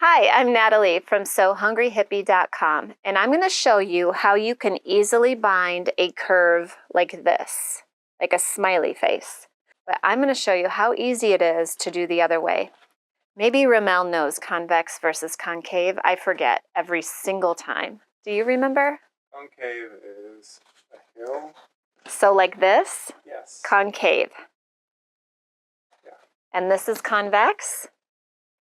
Hi, I'm Natalie from SoHungryHippie.com, and I'm going to show you how you can easily bind a curve like this, like a smiley face. But I'm going to show you how easy it is to do the other way. Maybe Ramel knows convex versus concave. I forget every single time. Do you remember? Concave is a hill. So like this? Yes. Concave. Yeah. And this is convex?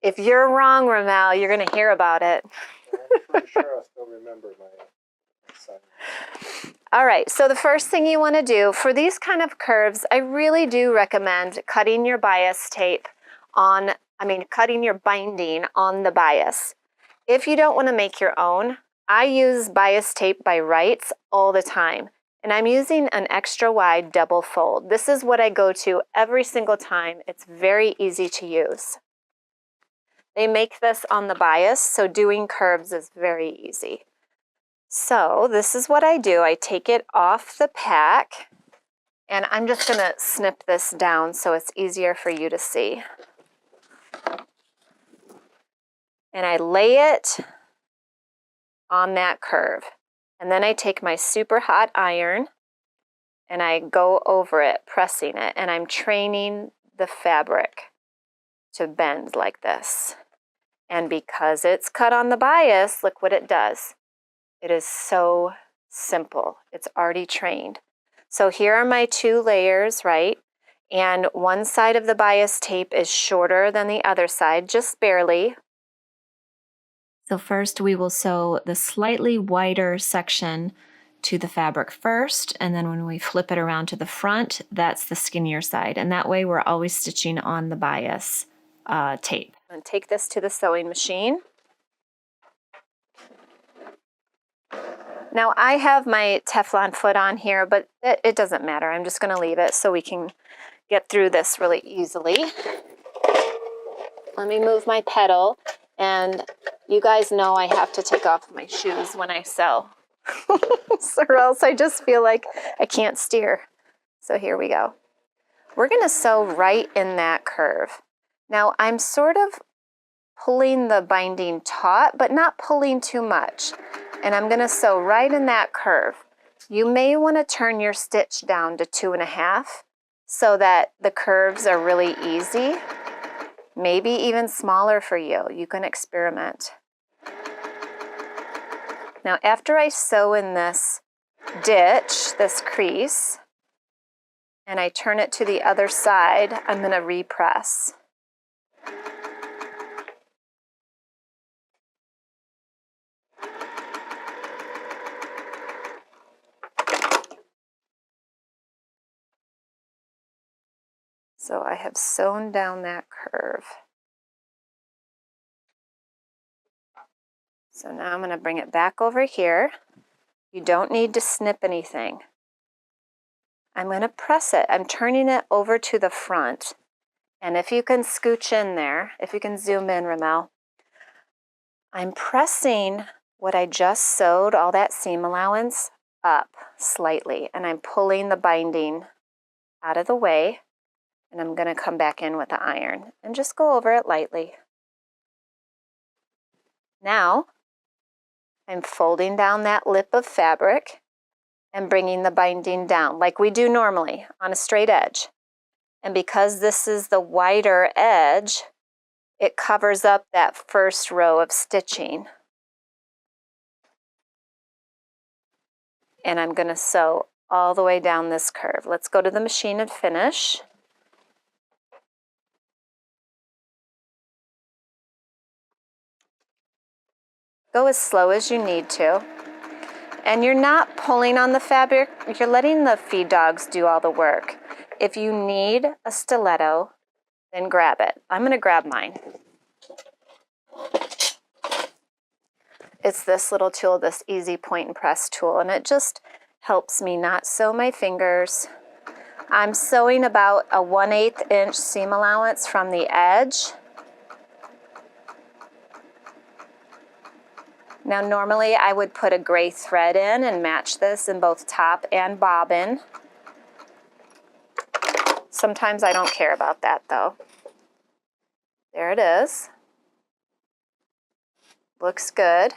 If you're wrong, Ramel, you're going to hear about it. I'm pretty sure I still remember my assignment. All right, so the first thing you want to do for these kind of curves, I really do recommend cutting your bias tape on, cutting your binding on the bias. If you don't want to make your own, I use bias tape by Wrights all the time. And I'm using an extra wide double fold. This is what I go to every single time. It's very easy to use. They make this on the bias, so doing curves is very easy. So this is what I do. I take it off the pack, and I'm just going to snip this down so it's easier for you to see. And I lay it on that curve. And then I take my super hot iron, and I go over it, pressing it, and I'm training the fabric to bend like this. And because it's cut on the bias, look what it does. It is so simple. It's already trained. So here are my two layers, right? And one side of the bias tape is shorter than the other side, just barely. So first we will sew the slightly wider section to the fabric first, and then when we flip it around to the front, that's the skinnier side. And that way we're always stitching on the bias tape. And take this to the sewing machine. Now I have my Teflon foot on here, but it doesn't matter. I'm just going to leave it so we can get through this really easily. Let me move my pedal, and you guys know I have to take off my shoes when I sew, or else I just feel like I can't steer. So here we go. We're going to sew right in that curve. Now I'm sort of pulling the binding taut, but not pulling too much. And I'm going to sew right in that curve. You may want to turn your stitch down to 2.5 so that the curves are really easy. Maybe even smaller for you. You can experiment. Now after I sew in this ditch, this crease, and I turn it to the other side, I'm going to repress. So I have sewn down that curve. So now I'm going to bring it back over here. You don't need to snip anything. I'm going to press it. I'm turning it over to the front. And if you can scooch in there, if you can zoom in, Ramel, I'm pressing what I just sewed, all that seam allowance, up slightly. And I'm pulling the binding out of the way. And I'm going to come back in with the iron and just go over it lightly. Now, I'm folding down that lip of fabric and bringing the binding down like we do normally on a straight edge. And because this is the wider edge, it covers up that first row of stitching. And I'm going to sew all the way down this curve. Let's go to the machine and finish. Go as slow as you need to. And you're not pulling on the fabric, you're letting the feed dogs do all the work. If you need a stiletto, then grab it. I'm going to grab mine. It's this little tool, this easy point and press tool, and it just helps me not sew my fingers. I'm sewing about a 1/8 inch seam allowance from the edge. Now normally I would put a gray thread in and match this in both top and bobbin. Sometimes I don't care about that though. There it is. Looks good.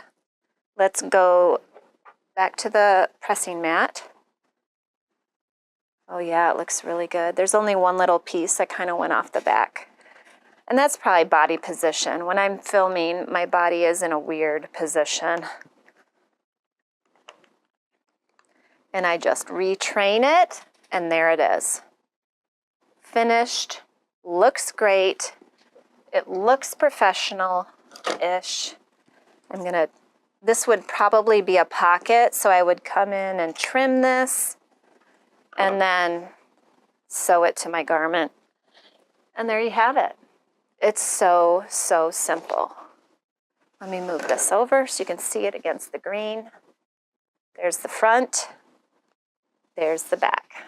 Let's go back to the pressing mat. Oh yeah, it looks really good. There's only one little piece that kind of went off the back. And that's probably body position. When I'm filming, my body is in a weird position. And I just retrain it, and there it is. Finished, looks great. It looks professional-ish. This would probably be a pocket, so I would come in and trim this and then sew it to my garment. And there you have it. It's so, so simple. Let me move this over so you can see it against the green. There's the front. There's the back.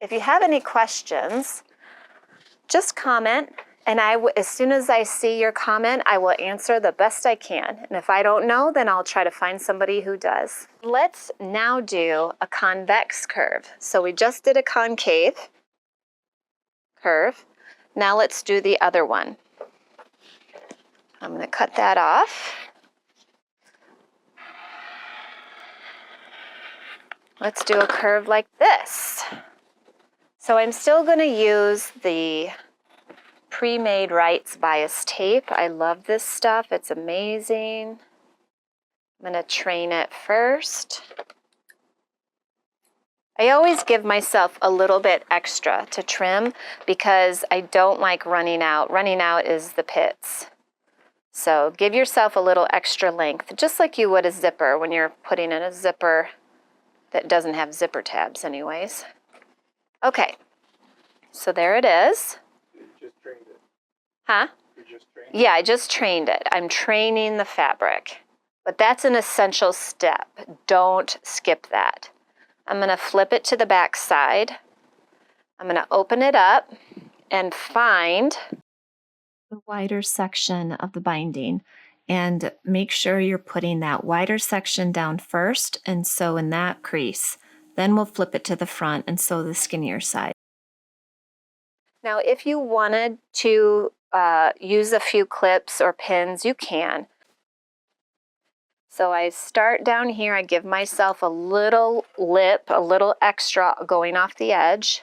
If you have any questions, just comment, and as soon as I see your comment, I will answer the best I can. And if I don't know, then I'll try to find somebody who does. Let's now do a convex curve. So we just did a concave curve. Now let's do the other one. I'm going to cut that off. Let's do a curve like this. So I'm still going to use the pre-made Wrights bias tape. I love this stuff. It's amazing. I'm going to train it first. I always give myself a little bit extra to trim because I don't like running out. Running out is the pits. So give yourself a little extra length, just like you would a zipper when you're putting in a zipper that doesn't have zipper tabs anyways. Okay, so there it is. You just trained it. Huh? You just trained it? Yeah, I just trained it. I'm training the fabric, but that's an essential step. Don't skip that. I'm going to flip it to the back side. I'm going to open it up and find the wider section of the binding, and make sure you're putting that wider section down first and sew in that crease. Then we'll flip it to the front and sew the skinnier side. Now, if you wanted to use a few clips or pins, you can. So I start down here, I give myself a little lip, a little extra going off the edge.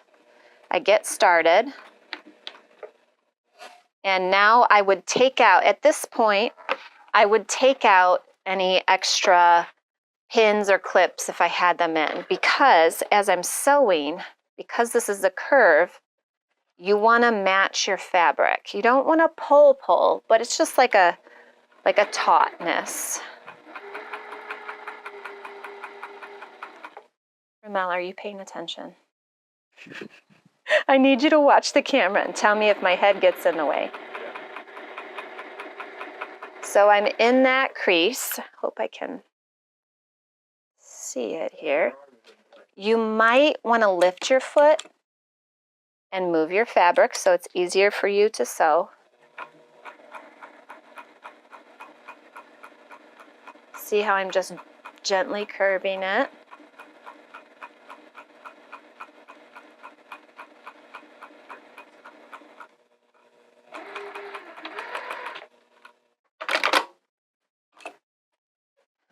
I get started. And now I would take out, at this point, I would take out any extra pins or clips if I had them in, because as I'm sewing, because this is a curve, you want to match your fabric. You don't want to pull, but it's just like a tautness. Ramel, are you paying attention? I need you to watch the camera and tell me if my head gets in the way. So I'm in that crease. Hope I can see it here. You might want to lift your foot and move your fabric so it's easier for you to sew. See how I'm just gently curving it?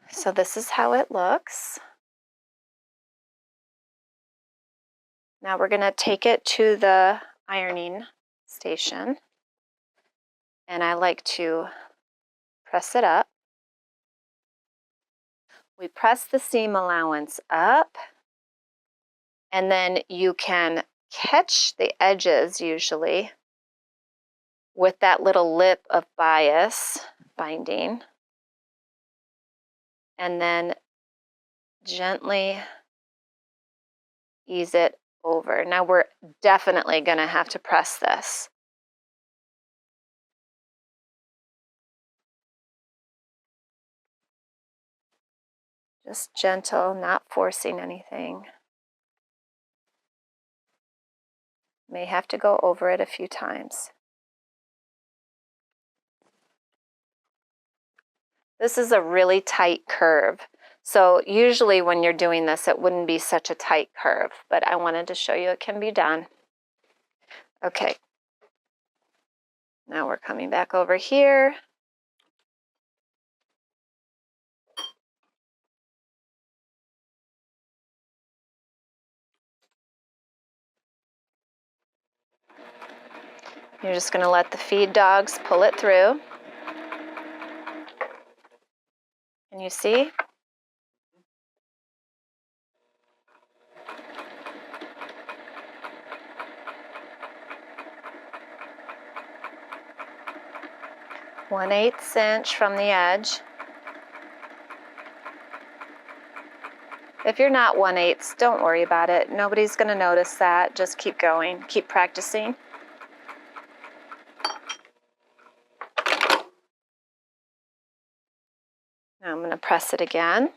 So this is how it looks. Now we're going to take it to the ironing station, and I like to press it up. We press the seam allowance up, and then you can catch the edges usually with that little lip of bias binding, and then gently ease it over. Now we're definitely going to have to press this. Just gentle, not forcing anything. May have to go over it a few times. This is a really tight curve. So usually when you're doing this, it wouldn't be such a tight curve, but I wanted to show you it can be done. Okay. Now we're coming back over here. You're just going to let the feed dogs pull it through. Can you see? One-eighth inch from the edge. If you're not 1/8, don't worry about it. Nobody's going to notice that. Just keep going. Keep practicing. Now I'm going to press it again.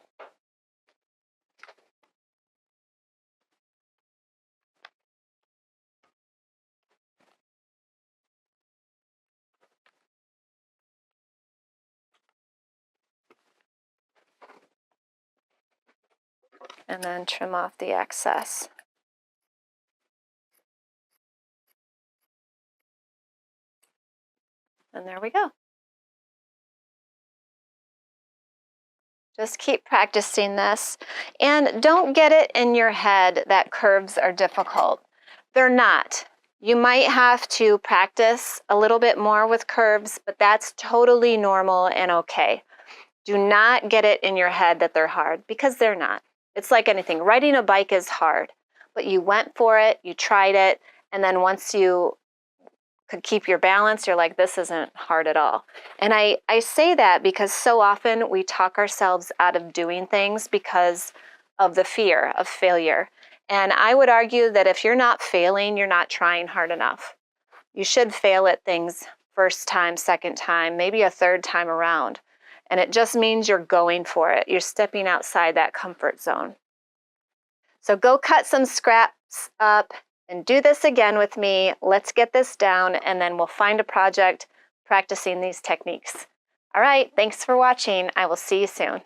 And then trim off the excess. And there we go. Just keep practicing this. And don't get it in your head that curves are difficult. They're not. You might have to practice a little bit more with curves, but that's totally normal and okay. Do not get it in your head that they're hard, because they're not. It's like anything. Riding a bike is hard, but you went for it, you tried it, and then once you could keep your balance, you're like, this isn't hard at all. And I say that because so often we talk ourselves out of doing things because of the fear of failure. And I would argue that if you're not failing, you're not trying hard enough. You should fail at things first time, second time, maybe a third time around. And it just means you're going for it. You're stepping outside that comfort zone. So go cut some scraps up and do this again with me. Let's get this down, and then we'll find a project practicing these techniques. All right, thanks for watching. I will see you soon.